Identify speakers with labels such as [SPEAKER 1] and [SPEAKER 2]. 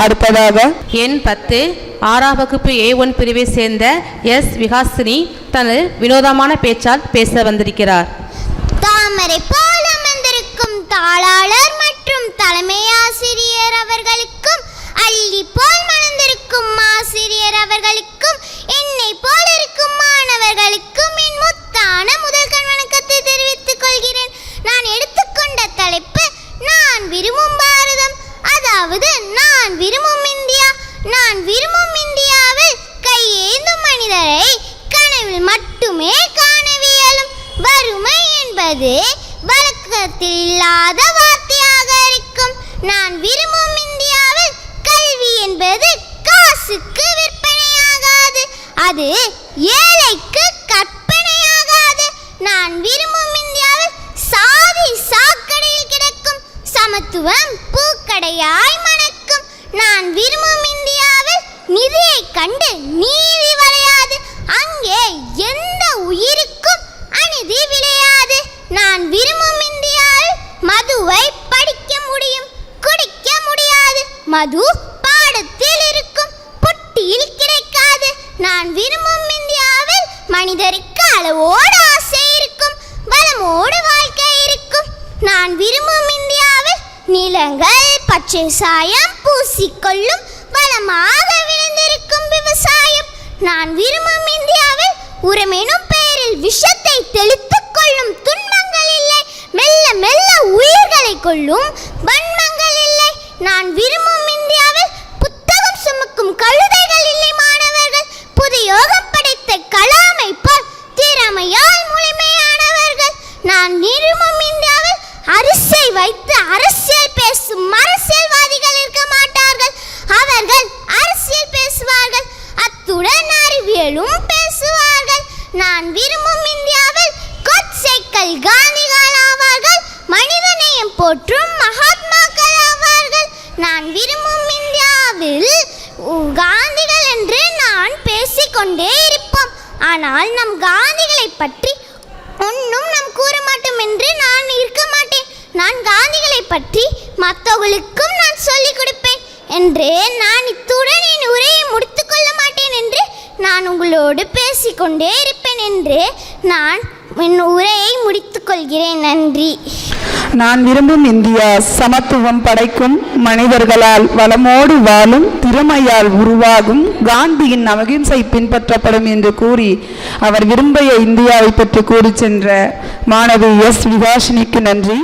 [SPEAKER 1] அடுத்ததாக
[SPEAKER 2] எண் 10 6ஆம் வகுப்பு A1 பிரிவை சேர்ந்த எஸ் விகாசினி தனது வினோதமான பேச்சால் பேச வந்திருக்கிறார்.
[SPEAKER 3] தாமரை போல அமர்ந்திருக்கும் தாளாளர் மற்றும் தலைமை ஆசிரியர் அவர்களுக்கும், அள்ளி போல் மணந்திருக்கும் ஆசிரியர் அவர்களுக்கும், என்னை போல இருக்கும் மாணவர்களுக்கும் என் முத்தான முதல் கண் வணக்கத்தை தெரிவித்துக் கொள்கிறேன். நான் எடுத்துக்கொண்ட தலைப்பு நான் விரும்பும் பாரதம், அதாவது நான் விரும்பும் இந்தியா. நான் விரும்பும் இந்தியாவில் கையேந்தும் மனிதரை கனவில் மட்டுமே காணவியலும். வறுமை என்பது வழக்கத்தில் இல்லாத வார்த்தையாக இருக்கும். நான் விரும்பும் இந்தியாவில் கல்வி என்பது காசுக்கு விற்பனையாகாது, அது ஏழைக்கு கற்பனையாகாது. நான் விரும்பும் இந்தியாவில் சாதி சாக்கடையில் கிடக்கும் சமத்துவம் பூக்கடையாய் மணக்கும். நான் விரும்பும் இந்தியாவில் நிதியை கண்டு நீதி வளையாது, அங்கே எந்த உயிருக்கும் அநீதி விளையாது. நான் விரும்பும் இந்தியாவில் மதுவை படிக்க முடியும், குடிக்க முடியாது. மது பாடத்தில் இருக்கும், புட்டியில் கிடைக்காது. நான் விரும்பும் இந்தியாவில் மனிதருக்கு அளவோடு ஆசை இருக்கும், வளமோடு வாழ்க்கை இருக்கும். நான் விரும்பும் இந்தியாவில் நிலங்கள் பச்சை சாயம் பூசிக்கொள்ளும், வளமாக விளைந்திருக்கும் விவசாயம். நான் விரும்பும் இந்தியாவில் உரமெனும் பெயரில் விஷத்தை தெளித்துக் கொள்ளும் துன்பங்கள் இல்லை, மெல்ல மெல்ல உயிர்களை கொள்ளும் வன்மங்கள் இல்லை. நான் விரும்பும் இந்தியாவில் புத்தகம் சுமக்கும் கழுதைகள் இல்லை மாணவர்கள், புது யோகம் படைத்த கலாமை போல் திறமையால் முழுமையானவர்கள். நான் விரும்பும் இந்தியாவில் அரிசை வைத்து அரசியல் பேசும் அரசியல்வாதிகள் இருக்க மாட்டார்கள், அவர்கள் அரசியல் பேசுவார்கள், அத்துடன் அறிவியலும் பேசுவார்கள். நான் விரும்பும் இந்தியாவில் கொச்சைகள் காந்திகள் ஆவார்கள், மனிதநேயம் போற்றும் மகாத்மாக்கள் ஆவார்கள். நான் விரும்பும் இந்தியாவில் காந்திகள் என்று நான் பேசிக்கொண்டே இருப்போம், ஆனால் நம் காந்திகளை பற்றி ஒன்றும் நாம் கூற மாட்டோம் என்று நான் இருக்க மாட்டேன். நான் காந்திகளை பற்றி மற்றவர்களுக்கும் நான் சொல்லிக் கொடுப்பேன் என்று நான் இத்துடன் என் உரையை முடித்துக் கொள்ள மாட்டேன் என்று நான் உங்களோடு பேசிக்கொண்டே இருப்பேன் என்று நான் என் உரையை முடித்துக் கொள்கிறேன். நன்றி.
[SPEAKER 1] நான் விரும்பும் இந்தியா சமத்துவம் படைக்கும், மனிதர்களால் வளமோடு வாழும், திறமையால் உருவாகும், காந்தியின் அகிம்சை பின்பற்றப்படும் என்று கூறி அவர் விரும்பிய இந்தியாவை பற்றி கூறி சென்ற மாணவி எஸ் விகாசினிக்கு நன்றி.